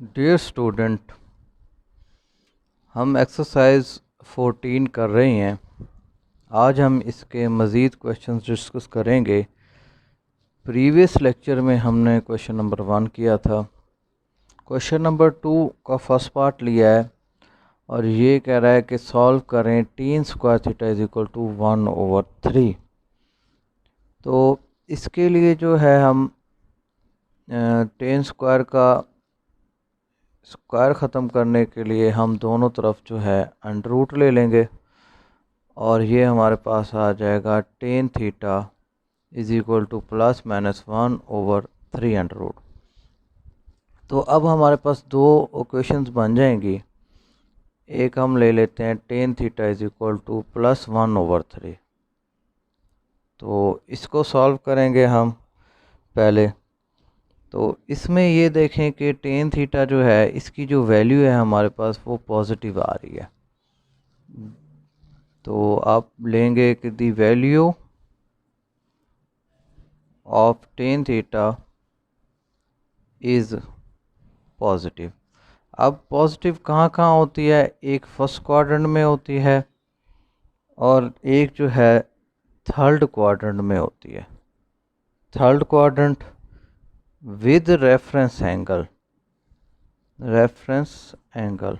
Dear student, हम exercise 14 कर रहे हैं। आज हम इसके मज़ीद क्वेश्चंस डिस्कस करेंगे। प्रीवियस लेक्चर में हमने क्वेश्चन नंबर 1 किया था। क्वेश्चन नंबर 2 का फर्स्ट पार्ट लिया है और ये कह रहा है कि सॉल्व करें tan square theta is equal to 1/3। तो इसके लिए जो है हम टेन स्क्वायर का स्क्वायर ख़त्म करने के लिए हम दोनों तरफ जो है अंडर रूट ले लेंगे और ये हमारे पास आ जाएगा tan theta is equal to ±1/3 under root. तो अब हमारे पास दो इक्वेशंस बन जाएंगी। एक हम ले लेते हैं tan theta is equal to +1/3। तो इसको सॉल्व करेंगे हम पहले। तो इसमें ये देखें कि टेन थीटा जो है इसकी जो वैल्यू है हमारे पास वो पॉजिटिव आ रही है। तो आप लेंगे कि the value of tan theta is positive. अब पॉजिटिव कहाँ कहाँ होती है? एक फर्स्ट क्वाड्रेंट में होती है और एक जो है थर्ड क्वाड्रेंट में होती है। Third quadrant with reference angle.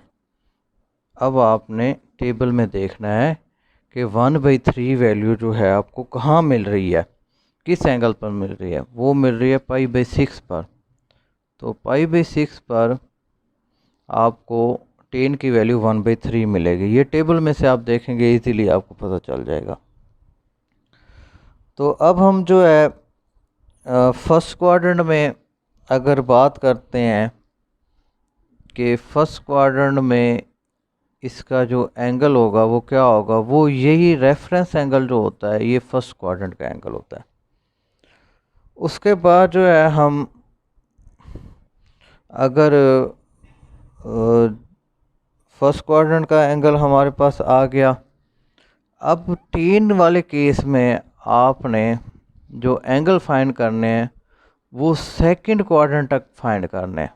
अब आपने टेबल में देखना है कि 1/3 वैल्यू जो है आपको कहाँ मिल रही है, किस एंगल पर मिल रही है। वो मिल रही है π/6 पर। तो π/6 पर आपको 10 की वैल्यू 1/3 मिलेगी। ये टेबल में से आप देखेंगे इजीली आपको पता चल जाएगा। तो अब हम जो है फर्स्ट क्वाड्रेंट में अगर बात करते हैं कि फर्स्ट क्वाड्रेंट में इसका जो एंगल होगा वो क्या होगा, वो यही रेफरेंस एंगल जो होता है ये फर्स्ट क्वाड्रेंट का एंगल होता है। उसके बाद जो है हम अगर फर्स्ट क्वाड्रेंट का एंगल हमारे पास आ गया, अब 3 वाले केस में आपने जो एंगल फाइंड करने हैं वो सेकंड क्वाड्रेंट तक फाइंड करने हैं,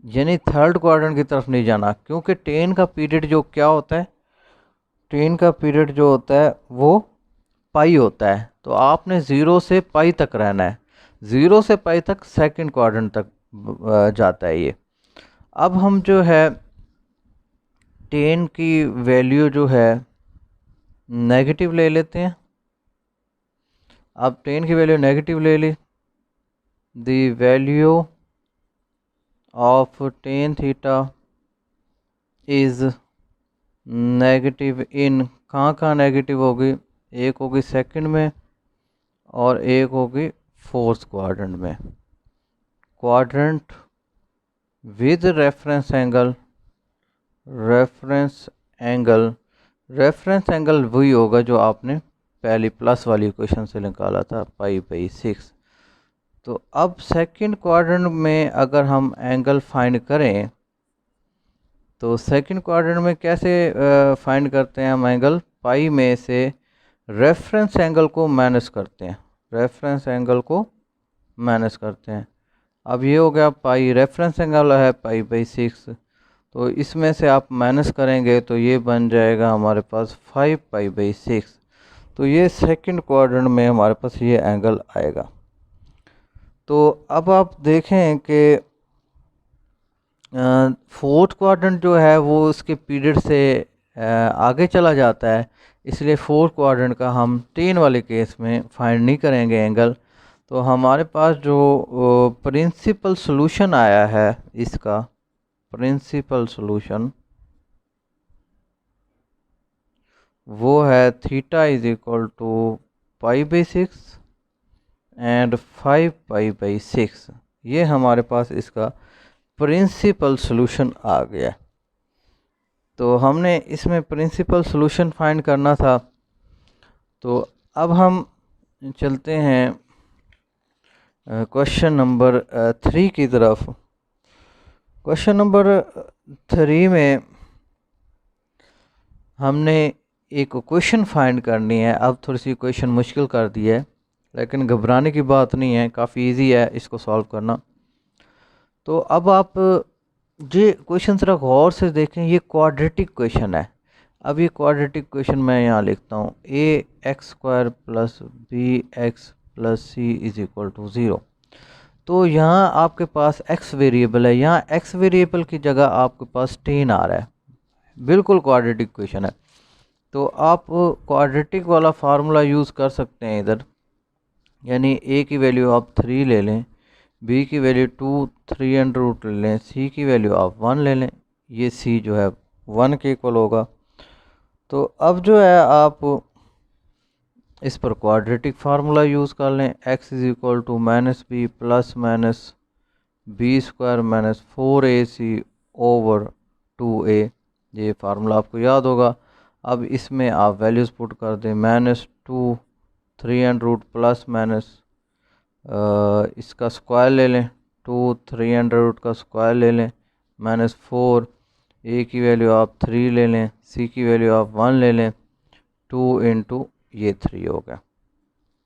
यानी थर्ड क्वाड्रेंट की तरफ नहीं जाना। क्योंकि 10 का पीरियड जो क्या होता है, 10 का पीरियड जो होता है वो पाई होता है। तो आपने 0 से पाई तक रहना है। 0 से पाई तक सेकंड क्वाड्रेंट तक जाता है ये। अब हम जो है 10 की वैल्यू जो है नेगेटिव ले लेते हैं। अब 10 की वैल्यू नेगेटिव ले ली। The value of tan theta is negative in, कहाँ कहाँ नेगेटिव होगी? एक होगी सेकंड में और एक होगी फोर्थ क्वाड्रेंट में। क्वाड्रेंट विद रेफरेंस एंगल वही होगा जो आपने पहली प्लस वाली इक्वेशन से निकाला था π/6। तो अब सेकंड क्वाड्रेंट में अगर हम एंगल फाइंड करें तो सेकंड क्वाड्रेंट में कैसे फाइंड करते हैं हम एंगल? पाई में से रेफरेंस एंगल को माइनस करते हैं, अब ये हो गया पाई, रेफरेंस एंगल है π/6। तो इसमें से आप माइनस करेंगे तो ये बन जाएगा हमारे पास 5π/6। तो ये सेकंड क्वाड्रेंट में हमारे पास ये एंगल आएगा। तो अब आप देखें कि फोर्थ क्वाड्रेंट जो है वो उसके पीरियड से आगे चला जाता है, इसलिए फोर्थ क्वाड्रेंट का हम 10 वाले केस में फाइंड नहीं करेंगे एंगल। तो हमारे पास जो प्रिंसिपल सॉल्यूशन आया है, इसका प्रिंसिपल सॉल्यूशन वो है theta is equal to π/6 and 5π/6। ये हमारे पास इसका प्रिंसिपल सॉल्यूशन आ गया। तो हमने इसमें प्रिंसिपल सॉल्यूशन फाइंड करना था। तो अब हम चलते हैं क्वेश्चन नंबर 3 की तरफ। क्वेश्चन नंबर 3 में हमने एक इक्वेशन फाइंड करनी है। अब थोड़ी सी इक्वेशन मुश्किल कर दी है, लेकिन घबराने की बात नहीं है, काफ़ी इजी है इसको सॉल्व करना। तो अब आप ये क्वेश्चन जरा गौर से देखें, ये क्वाड्रेटिक क्वेश्चन है। अब ये क्वाड्रेटिक क्वेश्चन मैं यहाँ लिखता हूँ, A X square plus B X plus C is equal to 0। तो यहाँ आपके पास x वेरिएबल है, यहाँ x वेरिएबल की जगह आपके पास 10 आ रहा है, बिल्कुल क्वाड्रेटिक क्वेश्चन है। तो आप क्वाड्रेटिक वाला फार्मूला यूज़ कर सकते हैं इधर, यानी a की वैल्यू आप 3 ले लें, b की वैल्यू 2 3 अंडर रूट ले लें, c की वैल्यू आप 1 ले लें, ये c जो है 1 के इक्वल होगा। तो अब जो है आप इस पर क्वाड्रेटिक फार्मूला यूज़ कर लें, x is equal to minus B plus minus B square minus 4ac over 2a, ये फार्मूला आपको याद होगा। अब इसमें आप वैल्यूज़ पुट कर दें, -2 3 अंडर रूट प्लस माइनस इसका स्क्वायर ले लें, 2 3 अंडर रूट का स्क्वायर ले लें, -4, a की वैल्यू आप 3 ले लें, c की वैल्यू आप 1 ले लें, 2 इंटू ये 3 हो गया।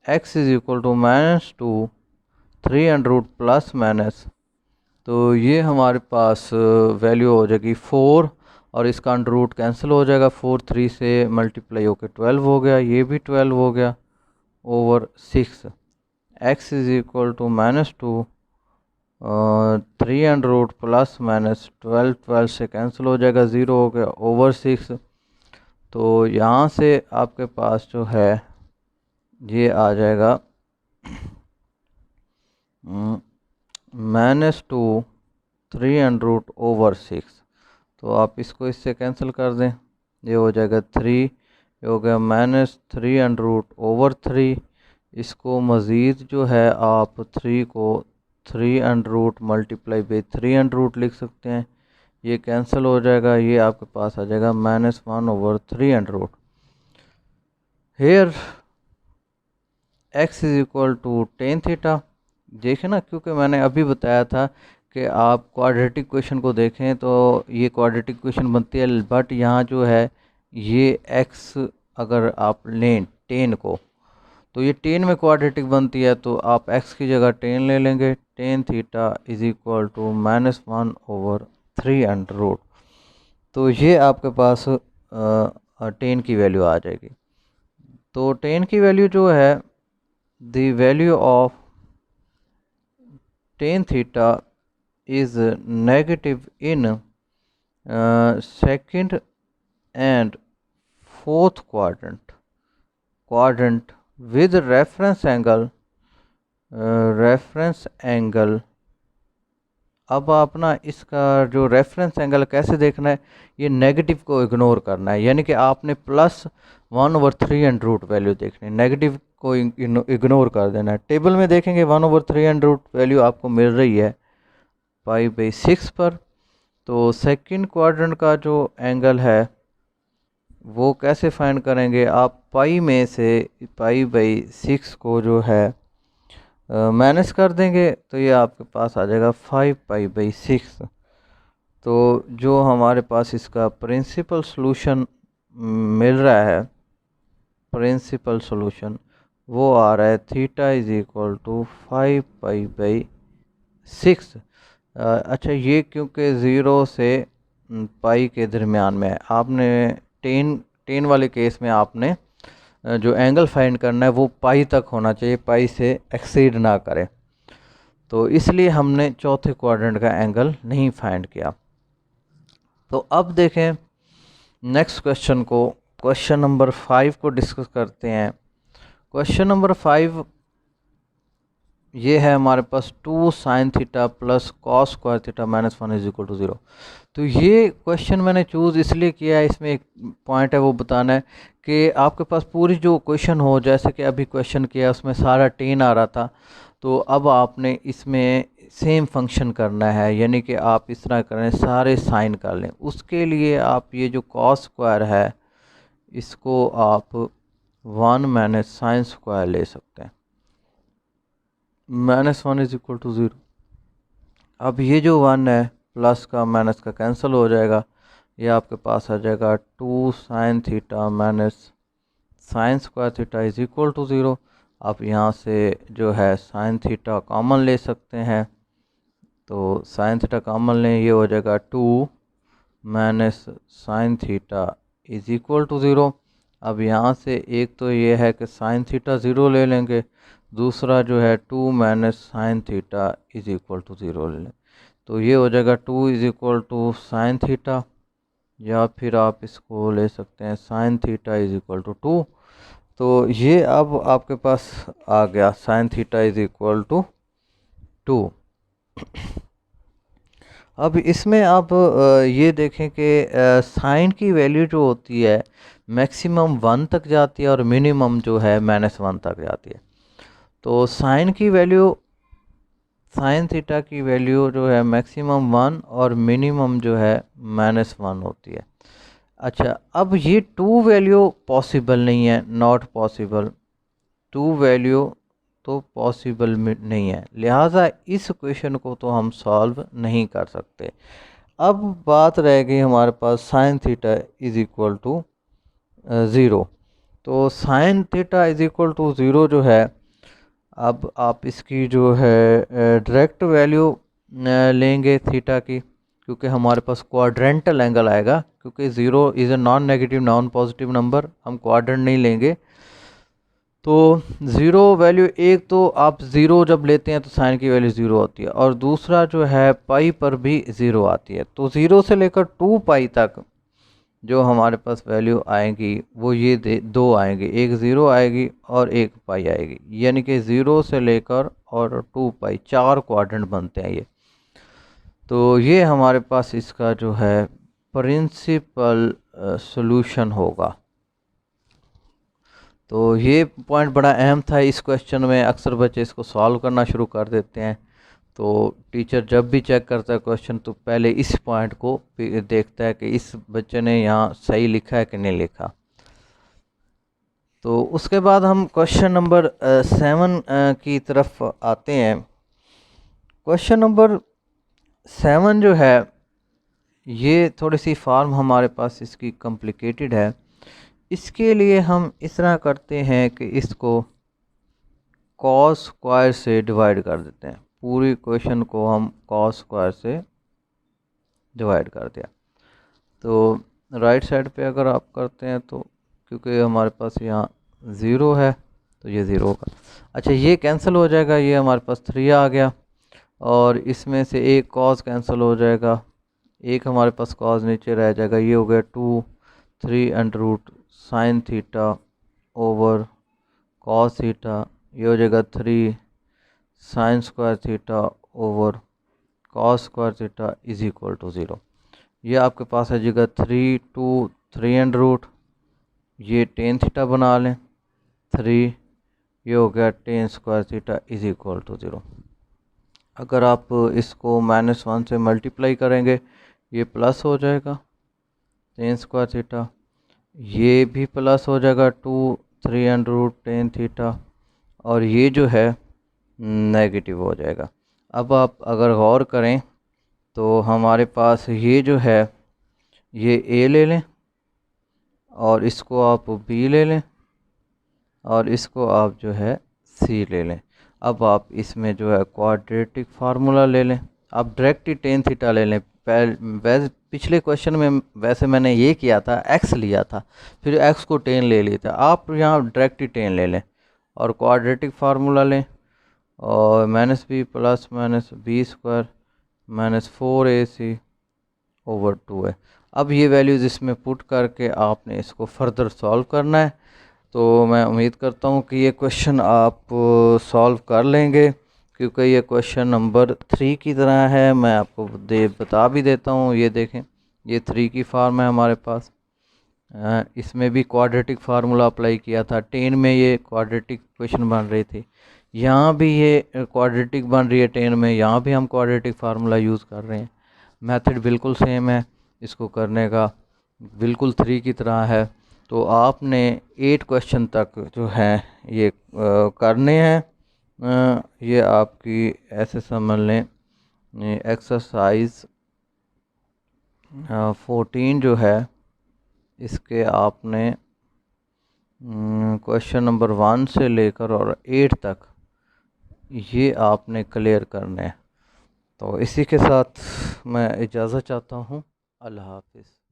x is equal to -2 3 under root plus minus, तो ये हमारे पास वैल्यू हो जाएगी 4 और इसका अंडर रूट कैंसिल हो जाएगा, 4 3 से मल्टीप्लाई होकर 12 हो गया, ये भी 12 हो गया, over 6। x is equal to -2 3 under root plus minus 12 12 से कैंसिल हो जाएगा, 0 हो गया, ओवर 6। तो यहाँ से आपके पास जो है ये आ जाएगा -2 3 अंडर रूट ओवर 6। तो आप इसको इससे कैंसिल कर दें, ये हो जाएगा 3, ये हो गया -3 अंडर रूट ओवर 3। इसको मज़ीद जो है आप 3 को 3 under root multiply by 3 under root लिख सकते हैं, ये कैंसिल हो जाएगा, ये आपके पास आ जाएगा -1 over 3 under root. Here x is equal to tan theta, देखें ना, क्योंकि मैंने अभी बताया था कि आप क्वाड्रेटिक क्वेश्चन को देखें तो ये क्वाड्रेटिक क्वेश्चन बनती है, बट यहाँ जो है ये x अगर आप लें 10 को तो ये 10 में क्वाड्रेटिक बनती है, तो आप x की जगह 10 ले लेंगे, tan theta is equal to -1 over 3 under root. तो ये आपके पास 10 की वैल्यू आ जाएगी। तो 10 की वैल्यू जो है, the value of tan theta is negative in second and fourth quadrant with reference angle। अब आप ना इसका जो रेफरेंस एंगल कैसे देखना है, ये नेगेटिव को इग्नोर करना है, यानी कि आपने +1 ओवर 3 अंडर रूट वैल्यू देखनी है, नेगेटिव को इग्नोर कर देना है। टेबल में देखेंगे 1 ओवर 3 अंडर रूट वैल्यू आपको मिल रही है π/6 पर। तो सेकंड क्वाड्रेंट का जो एंगल है वो कैसे फाइंड करेंगे, आप पाई में से π/6 को जो है माइनस कर देंगे, तो ये आपके पास आ जाएगा 5π/6। तो जो हमारे पास इसका प्रिंसिपल सॉल्यूशन मिल रहा है, प्रिंसिपल सॉल्यूशन वो आ रहा है थीटा इज इक्वल टू 5π/6। अच्छा, ये क्योंकि 0 से पाई के दरमियान में है, आपने 10 वाले केस में आपने जो एंगल फाइंड करना है वो पाई तक होना चाहिए, पाई से एक्सीड ना करे, तो इसलिए हमने चौथे क्वाड्रेंट का एंगल नहीं फाइंड किया। तो अब देखें नेक्स्ट क्वेश्चन को, क्वेश्चन नंबर 5 को डिस्कस करते हैं। क्वेश्चन नंबर 5 ये है हमारे पास 2 sin theta plus cos square theta -1 is equal to 0। तो ये क्वेश्चन मैंने चूज़ इसलिए किया है, इसमें एक पॉइंट है वो बताना है कि आपके पास पूरी जो क्वेश्चन हो, जैसे कि अभी क्वेश्चन किया उसमें सारा 10 आ रहा था, तो अब आपने इसमें सेम फंक्शन करना है, यानी कि आप इस तरह करें सारे साइन कर लें। उसके लिए आप ये जो कॉस स्क्वायर है इसको आप 1 माइनस साइन स्क्वायर ले सकते हैं, -1 इज इक्वल टू 0। अब ये जो 1 है प्लस का माइनस का कैंसिल हो जाएगा, ये आपके पास आ जाएगा 2 sin theta minus sine square theta is equal to 0। आप यहाँ से जो है साइन थीटा कॉमन ले सकते हैं, तो साइन थीटा कॉमन लें, ये हो जाएगा 2 minus sine theta is equal to 0। अब यहाँ से एक तो ये है कि साइन थीटा 0 ले लेंगे, दूसरा जो है 2 minus sine theta is equal to 0 ले लें। तो ये हो जाएगा 2 is equal to sine theta, या फिर आप इसको ले सकते हैं sine theta is equal to 2। तो ये अब आपके पास आ गया sine theta is equal to 2। अब इसमें आप ये देखें कि साइन की वैल्यू जो होती है मैक्सिमम 1 तक जाती है और मिनिमम जो है -1 तक जाती है। तो साइन की वैल्यू, साइन थीटा की वैल्यू जो है मैक्सिमम 1 और मिनिमम जो है -1 होती है। अच्छा, अब ये 2 वैल्यू पॉसिबल नहीं है, नॉट पॉसिबल। 2 वैल्यू तो पॉसिबल नहीं है, लिहाजा इस क्वेश्चन को तो हम सॉल्व नहीं कर सकते। अब बात रह गई हमारे पास sine theta is equal to 0। तो sine theta is equal to 0 जो है, अब आप इसकी जो है डायरेक्ट वैल्यू लेंगे थीटा की, क्योंकि हमारे पास क्वाड्रेंटल एंगल आएगा, क्योंकि 0 is a non negative non positive number, हम क्वाड्रेंट नहीं लेंगे। तो ज़ीरो वैल्यू, एक तो आप ज़ीरो जब लेते हैं तो साइन की वैल्यू ज़ीरो होती है, और दूसरा जो है पाई पर भी ज़ीरो आती है। तो ज़ीरो से लेकर 2 पाई तक जो हमारे पास वैल्यू आएगी वो ये दो आएंगी, एक ज़ीरो आएगी और एक पाई आएगी, यानी कि ज़ीरो से लेकर और 2 पाई 4 क्वाड्रेंट बनते हैं ये। तो ये हमारे पास इसका जो है प्रिंसिपल सॉल्यूशन होगा। तो ये पॉइंट बड़ा अहम था इस क्वेश्चन में, अक्सर बच्चे इसको सॉल्व करना शुरू कर देते हैं। तो टीचर जब भी चेक करता है क्वेश्चन तो पहले इस पॉइंट को देखता है कि इस बच्चे ने यहाँ सही लिखा है कि नहीं लिखा। तो उसके बाद हम क्वेश्चन नंबर 7 की तरफ आते हैं। क्वेश्चन नंबर 7 जो है ये थोड़ी सी फॉर्म हमारे पास इसकी कॉम्प्लिकेटेड है। इसके लिए हम इस तरह करते हैं कि इसको कॉस स्क्वायर से डिवाइड कर देते हैं। पूरी क्वेश्चन को हम कॉस स्क्वायर से डिवाइड कर दिया। तो राइट साइड पे अगर आप करते हैं तो, क्योंकि हमारे पास यहाँ ज़ीरो है तो ये ज़ीरो का, अच्छा ये कैंसिल हो जाएगा, ये हमारे पास 3 आ गया, और इसमें से एक कॉस कैंसिल हो जाएगा, एक हमारे पास कॉस नीचे रह जाएगा, ये हो गया 2 3 under root sine theta over cos theta, ये हो जाएगा 3 sine square theta over cos square theta is equal to 0। ये आपके पास है जगह 3 2 3 अंडर रूट, ये टेन थीटा बना लें 3, ये हो गया tan square theta is equal to 0। अगर आप इसको -1 से मल्टीप्लाई करेंगे ये प्लस हो जाएगा टेन स्क्वायर थीटा, ये भी प्लस हो जाएगा 2 3 अंडर रूट टेन थीटा, और ये जो है नेगेटिव हो जाएगा। अब आप अगर गौर करें तो हमारे पास ये जो है ये ए ले लें, और इसको आप बी ले लें, और इसको आप जो है सी ले लें। अब आप इसमें जो है क्वाड्रेटिक फार्मूला ले लें, आप डायरेक्ट ही टेन थीटा ले लें। वैसे पिछले क्वेश्चन में वैसे मैंने ये किया था, एक्स लिया था फिर एक्स को टेन ले लिया था, आप यहाँ डायरेक्ट ही टेन ले लें और क्वाड्रेटिक फार्मूला लें, और minus B plus minus B square minus 4ac over 2 है। अब ये वैल्यूज़ इसमें पुट करके आपने इसको फर्दर सॉल्व करना है। तो मैं उम्मीद करता हूँ कि ये क्वेश्चन आप सॉल्व कर लेंगे, क्योंकि ये क्वेश्चन नंबर 3 की तरह है। मैं आपको बता भी देता हूँ, ये देखें ये 3 की फॉर्म है हमारे पास। इसमें भी क्वाड्रेटिक फार्मूला अप्लाई किया था, 10 में ये क्वाड्रेटिक क्वेश्चन बन रही थी, यहाँ भी ये क्वाड्रेटिक बन रही है 10 में, यहाँ भी हम क्वाड्रेटिक फार्मूला यूज़ कर रहे हैं। मेथड बिल्कुल सेम है इसको करने का, बिल्कुल 3 की तरह है। तो आपने 8 क्वेश्चन तक जो है ये करने हैं। ये आपकी ऐसे समझ लें एक्सरसाइज 14 जो है इसके आपने क्वेश्चन नंबर 1 से लेकर और 8 तक ये आपने क्लियर करने हैं। तो इसी के साथ मैं इजाज़त चाहता हूँ। अल्लाह हाफ़िज़।